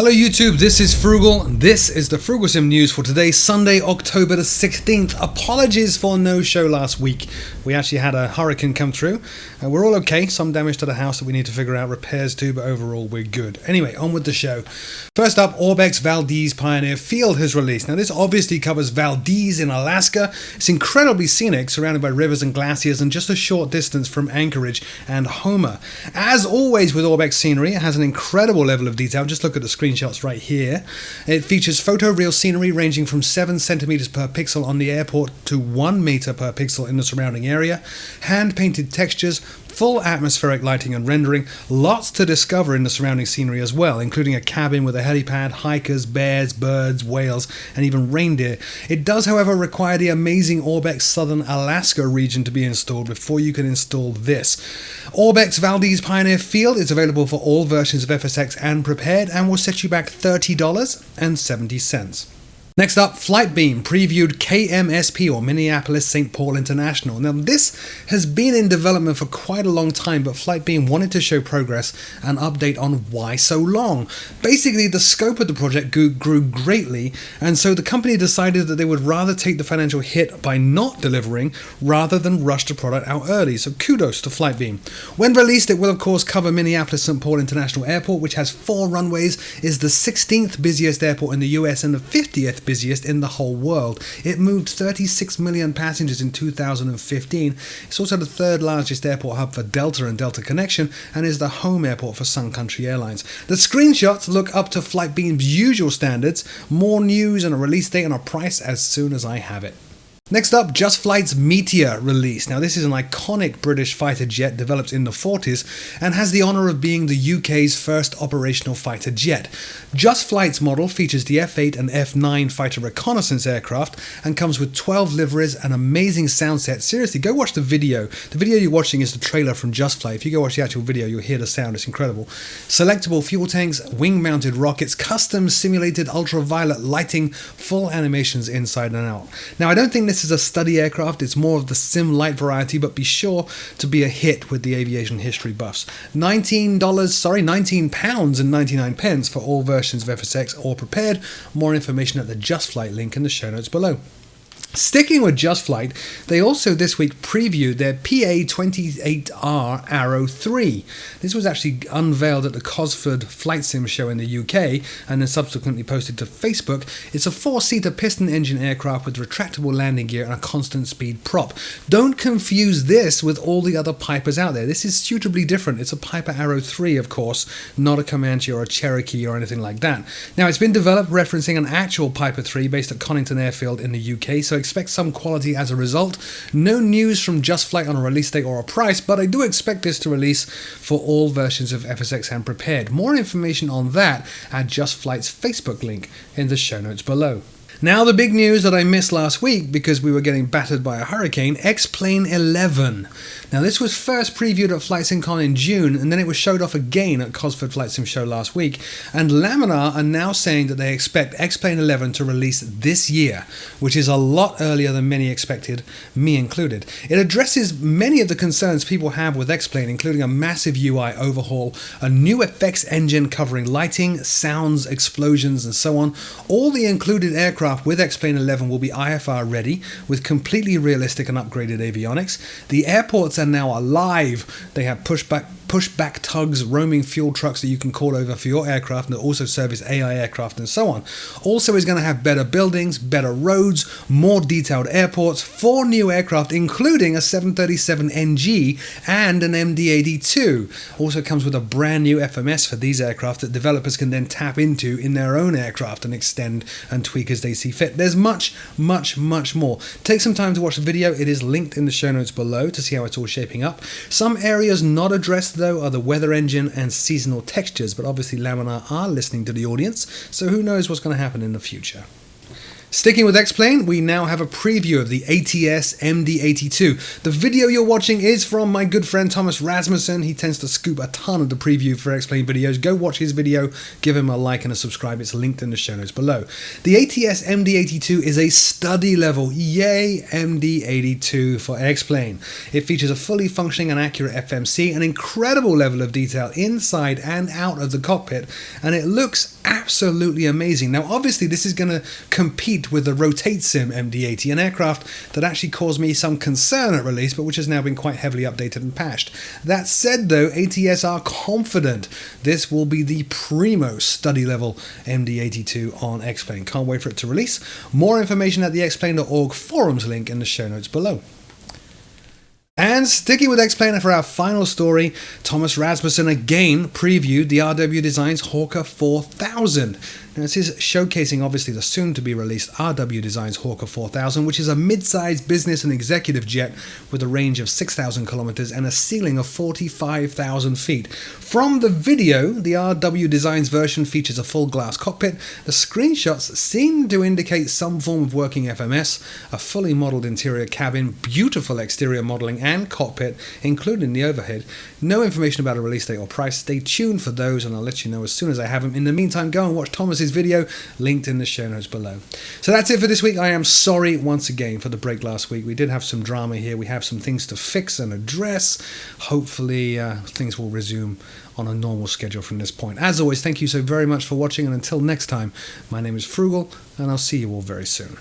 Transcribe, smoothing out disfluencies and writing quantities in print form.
Hello YouTube, this is Frugal. This is the Frooglesim news for today, Sunday, October the 16th. Apologies for no show last week. We actually had a hurricane come through. We're all okay, some damage to the house that we need to figure out repairs to, but overall we're good. Anyway, on with the show. First up, Orbex Valdez Pioneer Field has released. Now this obviously covers Valdez in Alaska. It's incredibly scenic, surrounded by rivers and glaciers and just a short distance from Anchorage and Homer. As always with Orbex scenery, it has an incredible level of detail. Just look at the screenshots right here. It features photoreal scenery ranging from 7 centimeters per pixel on the airport to 1 meter per pixel in the surrounding area, hand-painted textures, full atmospheric lighting and rendering, lots to discover in the surrounding scenery as well, including a cabin with a helipad, hikers, bears, birds, whales, and even reindeer. It does, however, require the amazing Orbex Southern Alaska region to be installed before you can install this. Orbex Valdez Pioneer Field is available for all versions of FSX and Prepared and will set you back $30.70. Next up, Flightbeam previewed KMSP, or Minneapolis St. Paul International. Now this has been in development for quite a long time, but Flightbeam wanted to show progress and update on why so long. Basically, the scope of the project grew greatly, and so the company decided that they would rather take the financial hit by not delivering rather than rush the product out early, so kudos to Flightbeam. When released, it will of course cover Minneapolis St. Paul International Airport, which has 4 runways, is the 16th busiest airport in the US and the 50th busiest in the whole world. It moved 36 million passengers in 2015. It's also the 3rd largest airport hub for Delta and Delta Connection and is the home airport for Sun Country Airlines. The screenshots look up to Flightbeam's usual standards. More news and a release date and a price as soon as I have it. Next up, Just Flight's Meteor release. Now this is an iconic British fighter jet developed in the 40s and has the honour of being the UK's first operational fighter jet. Just Flight's model features the F-8 and F-9 fighter reconnaissance aircraft and comes with 12 liveries and amazing sound set. Seriously, go watch the video. The video you're watching is the trailer from Just Flight. If you go watch the actual video, you'll hear the sound. It's incredible. Selectable fuel tanks, wing-mounted rockets, custom simulated ultraviolet lighting, full animations inside and out. Now I don't think this is a study aircraft, it's more of the sim light variety, but be sure to be a hit with the aviation history buffs. £19.99 for all versions of FSX or Prepared. More information at the Just Flight link in the show notes below. Sticking with Just Flight, they also this week previewed their PA-28R Arrow 3. This was actually unveiled at the Cosford Flight Sim show in the UK and then subsequently posted to Facebook. It's a 4-seater piston engine aircraft with retractable landing gear and a constant speed prop. Don't confuse this with all the other Pipers out there. This is suitably different. It's a Piper Arrow 3, of course, not a Comanche or a Cherokee or anything like that. Now, it's been developed referencing an actual Piper 3 based at Conington Airfield in the UK, so expect some quality as a result. No news from Just Flight on a release date or a price, but I do expect this to release for all versions of FSX and Prepared. More information on that at Just Flight's Facebook link in the show notes below. Now the big news that I missed last week because we were getting battered by a hurricane, X-Plane 11. Now this was first previewed at Flight SimCon in June and then it was showed off again at Cosford Flight Sim show last week, and Laminar are now saying that they expect X-Plane 11 to release this year, which is a lot earlier than many expected, me included. It addresses many of the concerns people have with X-Plane, including a massive UI overhaul, a new effects engine covering lighting, sounds, explosions and so on. All the included aircraft with X-Plane 11 will be IFR ready with completely realistic and upgraded avionics. The airports are now alive. They have pushback tugs, roaming fuel trucks that you can call over for your aircraft and that also service AI aircraft and so on. Also is going to have better buildings, better roads, more detailed airports, 4 new aircraft including a 737NG and an MD-82. Also comes with a brand new FMS for these aircraft that developers can then tap into in their own aircraft and extend and tweak as they see fit. There's much more. Take some time to watch the video. It is linked in the show notes below to see how it's all shaping up. Some areas not addressed though are the weather engine and seasonal textures, but obviously Laminar are listening to the audience, so who knows what's going to happen in the future. Sticking with X-Plane, we now have a preview of the ATS MD82. The video you're watching is from my good friend Thomas Rasmussen. He tends to scoop a ton of the preview for X-Plane videos. Go watch his video, give him a like and a subscribe. It's linked in the show notes below. The ATS MD82 is a study level, yay MD82 for X-Plane. It features a fully functioning and accurate FMC, an incredible level of detail inside and out of the cockpit, and it looks absolutely amazing. Now obviously this is going to compete with the Frooglesim MD80, an aircraft that actually caused me some concern at release, but which has now been quite heavily updated and patched. That said though, ATS are confident this will be the primo study level MD82 on X-Plane. Can't wait for it to release. More information at the xplane.org forums link in the show notes below. And sticking with X-Plane for our final story, Thomas Rasmussen again previewed the RW Designs Hawker 4000. Now this is showcasing obviously the soon-to-be released RW Designs Hawker 4000, which is a mid-sized business and executive jet with a range of 6,000 kilometers and a ceiling of 45,000 feet. From the video, the RW Designs version features a full glass cockpit. The screenshots seem to indicate some form of working FMS, a fully modeled interior cabin, beautiful exterior modeling and cockpit, including the overhead. No information about a release date or price. Stay tuned for those and I'll let you know as soon as I have them. In the meantime, go and watch Thomas's video, linked in the show notes below. So that's it for this week. I am sorry once again for the break last week. We did have some drama here. We have some things to fix and address. Hopefully things will resume on a normal schedule from this point. As always, thank you so very much for watching, and until next time, my name is Frugal, and I'll see you all very soon.